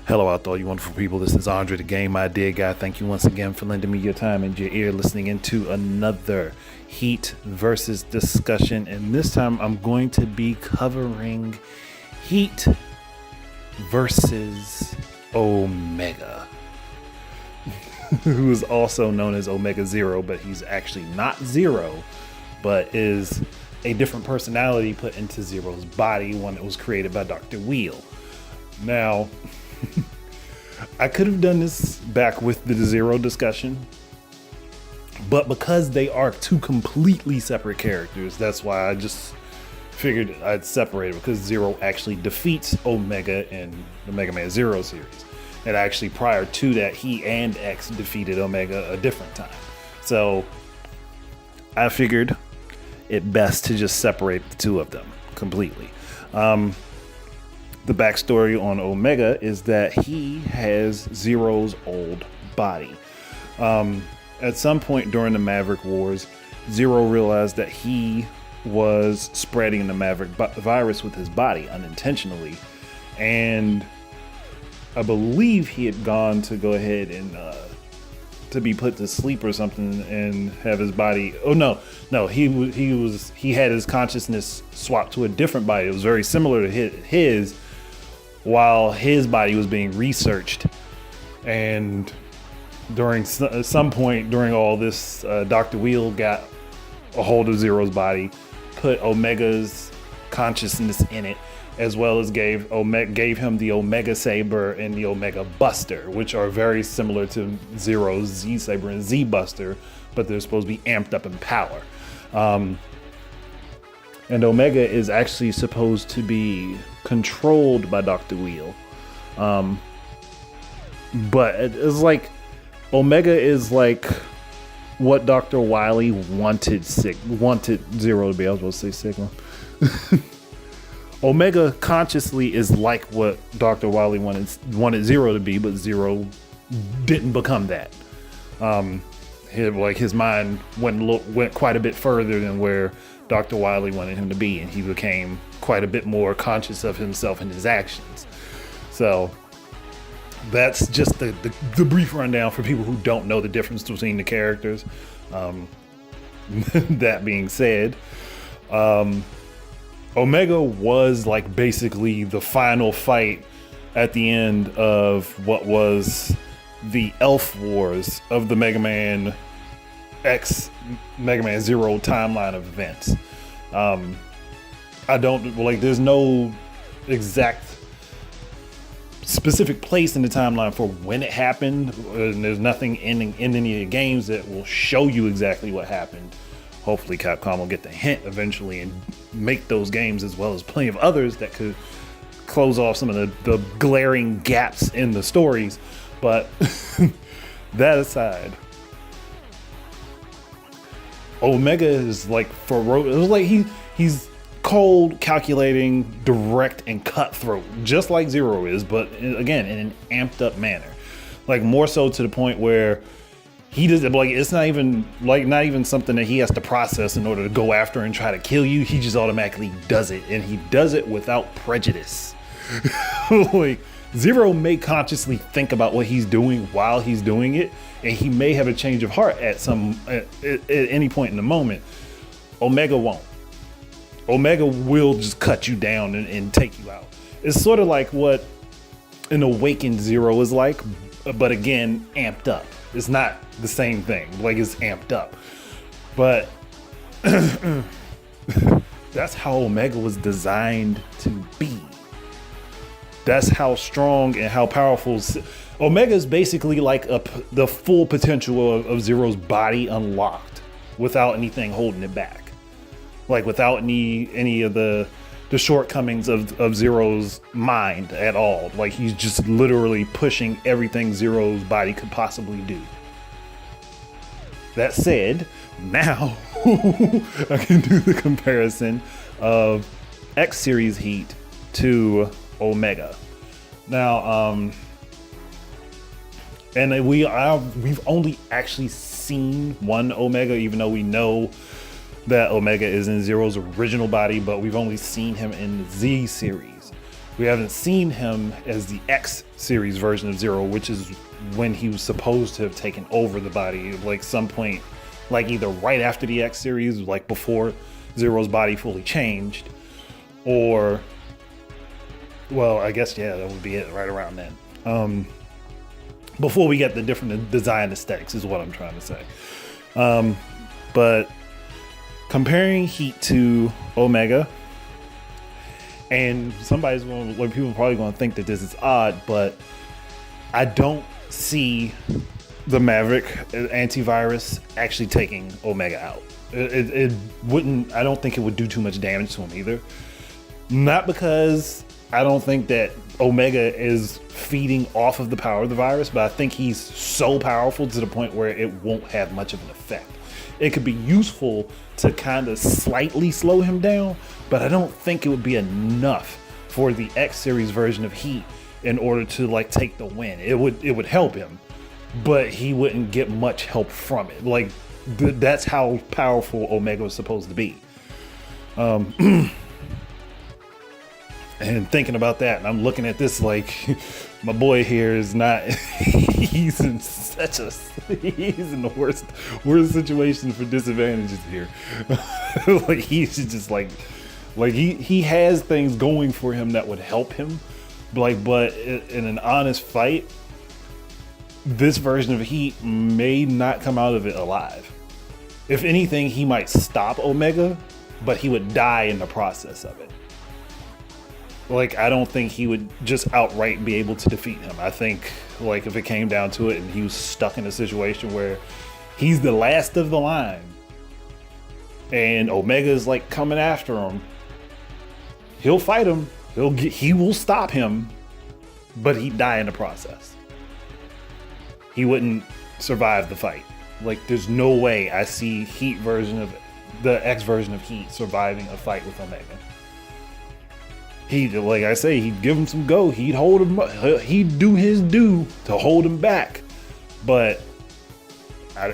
Hello out there, you wonderful people. This is Andre, the Game Idea Guy. Thank you once again for lending me your time and your ear, listening into another Heat versus discussion. And this time I'm going to be covering Heat versus Omega, who is also known as Omega Zero, but he's actually not Zero, but is a different personality put into Zero's body, one that was created by Dr. Wheel. Now, I could have done this back with the Zero discussion, but because they are two completely separate characters, that's why I just figured I'd separate it, because Zero actually defeats Omega in the Mega Man Zero series. And actually prior to that, he and X defeated Omega a different time. So I figured it best to just separate the two of them completely. The backstory on Omega is that he has Zero's old body. At some point during the Maverick Wars, Zero realized that he was spreading the Maverick virus with his body unintentionally. And I believe he had gone to go ahead and to be put to sleep or something and have his body. Oh no, he had his consciousness swapped to a different body. It was very similar to his while his body was being researched. And during some point during all this, Dr. Wheel got a hold of Zero's body, put Omega's consciousness in it, as well as gave him the Omega Saber and the Omega Buster, which are very similar to Zero's Z Saber and Z Buster, but they're supposed to be amped up in power. And Omega is actually supposed to be controlled by Dr. Wheel. But it's like Omega is like what Dr. Wily wanted Zero to be. I was supposed to say Sigma. Omega consciously is like what Dr. Wily wanted Zero to be, but Zero didn't become that. His mind went quite a bit further than where Dr. Wily wanted him to be, and he became quite a bit more conscious of himself and his actions. So that's just the brief rundown for people who don't know the difference between the characters. That being said, Omega was like basically the final fight at the end of what was the Elf Wars of the Mega Man X Mega Man Zero timeline of events. There's no exact specific place in the timeline for when it happened, and there's nothing in any of the games that will show you exactly what happened. Hopefully Capcom will get the hint eventually and make those games, as well as plenty of others that could close off some of the glaring gaps in the stories. But that aside, Omega is like ferocious. It was like he's cold, calculating, direct, and cutthroat, just like Zero is, but again in an amped up manner. Like more so to the point where he does it, like it's not even something that he has to process in order to go after and try to kill you. He just automatically does it, and he does it without prejudice. Like Zero may consciously think about what he's doing while he's doing it, and he may have a change of heart at any point in the moment. Omega won't. Omega will just cut you down and take you out. It's sort of like what an awakened Zero is like, but again, amped up. It's not the same thing. Like, it's amped up. But that's how Omega was designed to be. That's how strong and how powerful. Omega is basically like the full potential of Zero's body unlocked without anything holding it back. Like without any of the shortcomings of Zero's mind at all. Like he's just literally pushing everything Zero's body could possibly do. That said, now I can do the comparison of X Series Heat to Omega. Now, and we've only actually seen one Omega, even though we know that Omega is in Zero's original body, but we've only seen him in the Z series. We haven't seen him as the X series version of Zero, which is when he was supposed to have taken over the body, like some point, like either right after the X series, like before Zero's body fully changed, or, well, I guess, yeah, that would be it right around then. Before we get the different design aesthetics is what I'm trying to say. But comparing Heat to Omega, and somebody's going, like, people are probably going to think that this is odd, but I don't see the Maverick antivirus actually taking Omega out. It wouldn't, I don't think it would do too much damage to him either. Not because I don't think that Omega is feeding off of the power of the virus, but I think he's so powerful to the point where it won't have much of an effect. It could be useful to kind of slightly slow him down, but I don't think it would be enough for the X series version of Heat in order to like take the win. It would help him, but he wouldn't get much help from it. Like that's how powerful Omega was supposed to be. And thinking about that, and I'm looking at this like, my boy here is not, he's in the worst situation for disadvantages here. Like he's just like he has things going for him that would help him. But in an honest fight, this version of Heat may not come out of it alive. If anything, he might stop Omega, but he would die in the process of it. Like, I don't think he would just outright be able to defeat him. I think, like, if it came down to it and he was stuck in a situation where he's the last of the line and Omega's, like, coming after him, he'll fight him. He will stop him, but he'd die in the process. He wouldn't survive the fight. Like, there's no way I see the X version of Heat surviving a fight with Omega. Like I say, he'd give him some go. He'd hold him. He'd do his due to hold him back. But I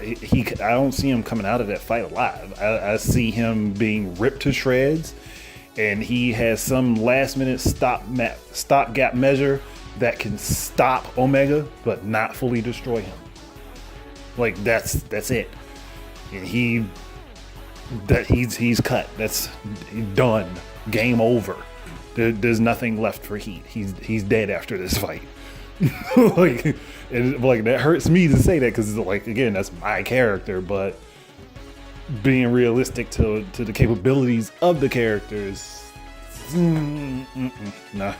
don't see him coming out of that fight alive. I see him being ripped to shreds, and he has some last minute stopgap measure that can stop Omega, but not fully destroy him. Like that's it. And he's cut. That's done. Game over. There's nothing left for Heat. He's dead after this fight. like that hurts me to say that because, like, again, that's my character. But being realistic to the capabilities of the characters, nah,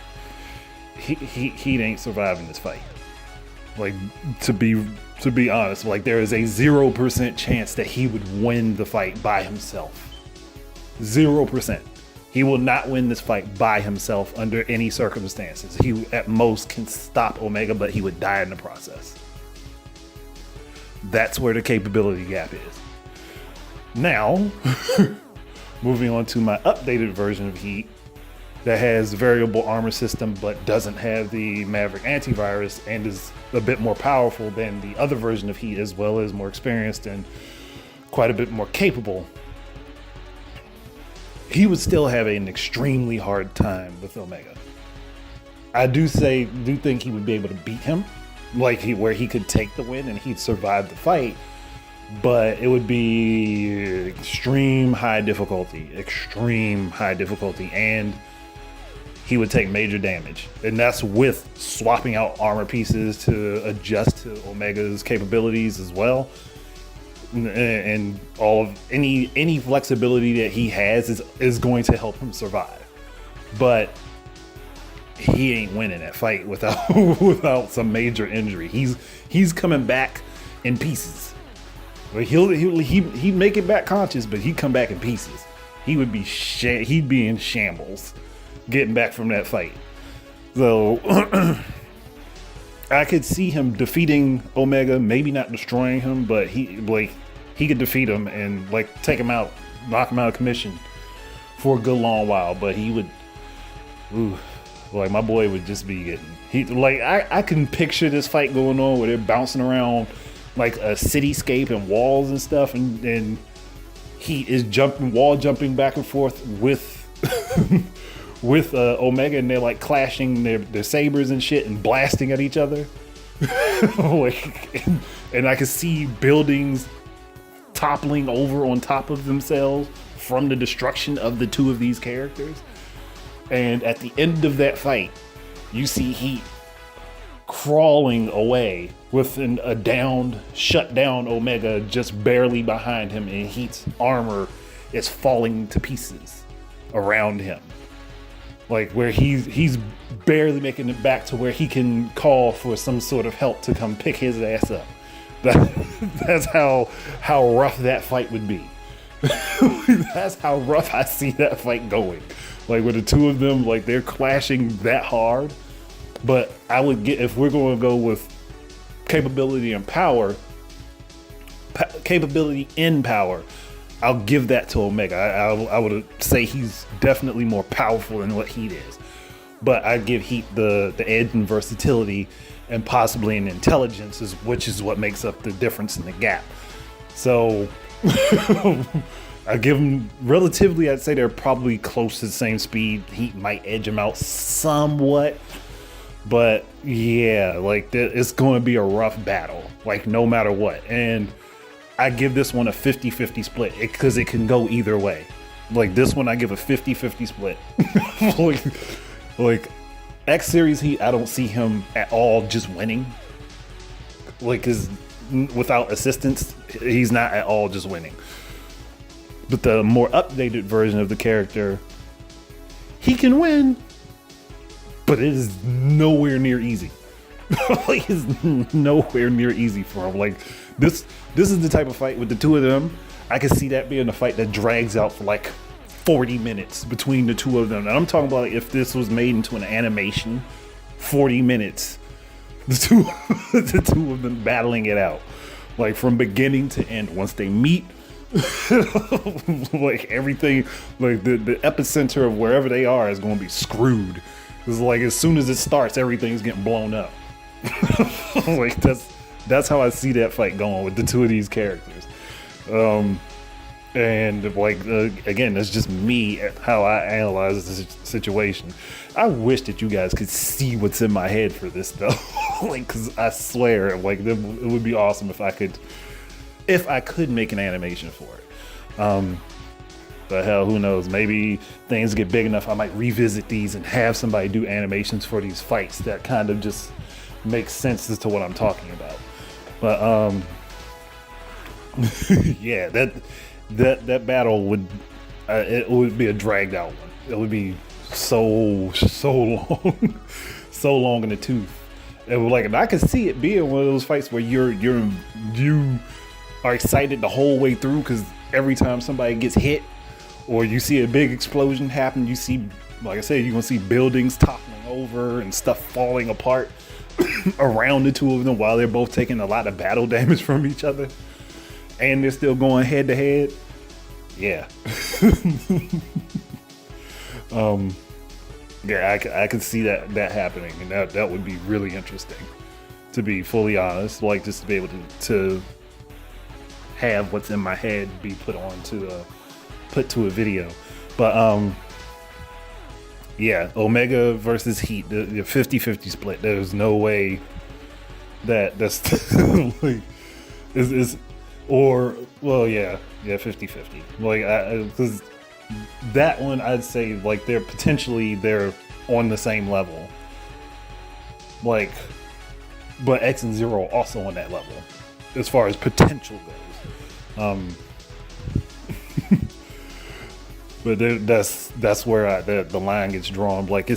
Heat ain't surviving this fight. Like, to be honest, like, there is a 0% chance that he would win the fight by himself. 0%. He will not win this fight by himself under any circumstances. He at most can stop Omega, but he would die in the process. That's where the capability gap is. Now, moving on to my updated version of Heat that has variable armor system but doesn't have the Maverick antivirus and is a bit more powerful than the other version of Heat, as well as more experienced and quite a bit more capable. He would still have an extremely hard time with Omega. I do think he would be able to beat him, like where he could take the win and he'd survive the fight, but it would be extreme high difficulty, and he would take major damage. And that's with swapping out armor pieces to adjust to Omega's capabilities as well. And all of any flexibility that he has is going to help him survive, but he ain't winning that fight without some major injury. He's coming back in pieces. Like he'd make it back conscious, but he'd come back in pieces. He'd be in shambles getting back from that fight. So I could see him defeating Omega, maybe not destroying him, but he could defeat him and like take him out, knock him out of commission for a good long while. But he would, like my boy would just be getting, I can picture this fight going on where they're bouncing around like a cityscape and walls and stuff, and he is wall jumping back and forth with with Omega, and they're like clashing their sabers and shit and blasting at each other. Like, and I can see buildings toppling over on top of themselves from the destruction of the two of these characters. And at the end of that fight, you see Heat crawling away with a downed, shut down Omega just barely behind him, and Heat's armor is falling to pieces around him. Like, where he's barely making it back to where he can call for some sort of help to come pick his ass up. That's how rough that fight would be. That's how rough I see that fight going. Like, with the two of them, like, they're clashing that hard. But I would get, if we're going to go with capability and power, capability in power, I'll give that to Omega. I would say he's definitely more powerful than what Heat is. But I give Heat the edge and versatility and possibly an intelligence, which is what makes up the difference in the gap. So I give them relatively, I'd say they're probably close to the same speed. Heat might edge him out somewhat. But yeah, like, it's going to be a rough battle, like, no matter what. And I give this one a 50-50 split because it can go either way. Like, this one, I give a 50-50 split. like X Series Heat, I don't see him at all just winning. Like, cause without assistance, he's not at all just winning. But the more updated version of the character, he can win, but it is nowhere near easy. Like, it's nowhere near easy for him. Like, this is the type of fight with the two of them. I can see that being a fight that drags out for like 40 minutes between the two of them. And I'm talking about, like, if this was made into an animation, 40 minutes, the two of them battling it out, like, from beginning to end. Once they meet, like, everything, like, the epicenter of wherever they are is going to be screwed. It's like, as soon as it starts, everything's getting blown up. Like, that's how I see that fight going with the two of these characters. And like, again, that's just me, how I analyze this situation. I wish that you guys could see what's in my head for this, though. Like, because I swear, like, it would be awesome if I could make an animation for it. But hell, who knows? Maybe things get big enough, I might revisit these and have somebody do animations for these fights that kind of just makes sense as to what I'm talking about. But yeah, that battle would it would be a dragged out one. It would be so long, so long in the tooth. It would, like, and I could see it being one of those fights where you are excited the whole way through, because every time somebody gets hit or you see a big explosion happen, you see, like I said, you're gonna see buildings toppling over and stuff falling apart around the two of them while they're both taking a lot of battle damage from each other, and they're still going head to head. Yeah. Yeah, I could see that happening, and that would be really interesting, to be fully honest. Like, just to be able to have what's in my head be put to a video. But yeah, Omega versus Heat, the 50-50 split. There's no way that's like, is or, well, yeah 50-50. Like, because that one, I'd say, like, they're on the same level. Like, but X and Zero are also on that level as far as potential goes. But that's where the line gets drawn. Like,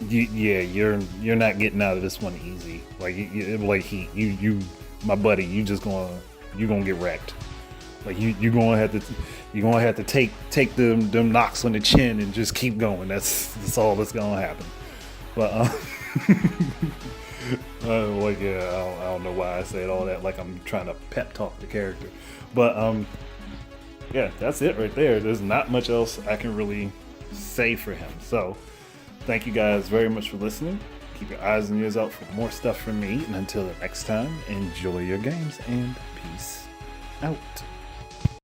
you're not getting out of this one easy. Like, you my buddy, you're gonna get wrecked. Like, you're gonna have to take them knocks on the chin and just keep going. That's all that's gonna happen. But like, yeah, I don't know why I said all that. Like, I'm trying to pep talk the character. But yeah, that's it right there. There's not much else I can really say for him. So thank you guys very much for listening. Keep your eyes and ears out for more stuff from me. And until the next time, enjoy your games and peace out.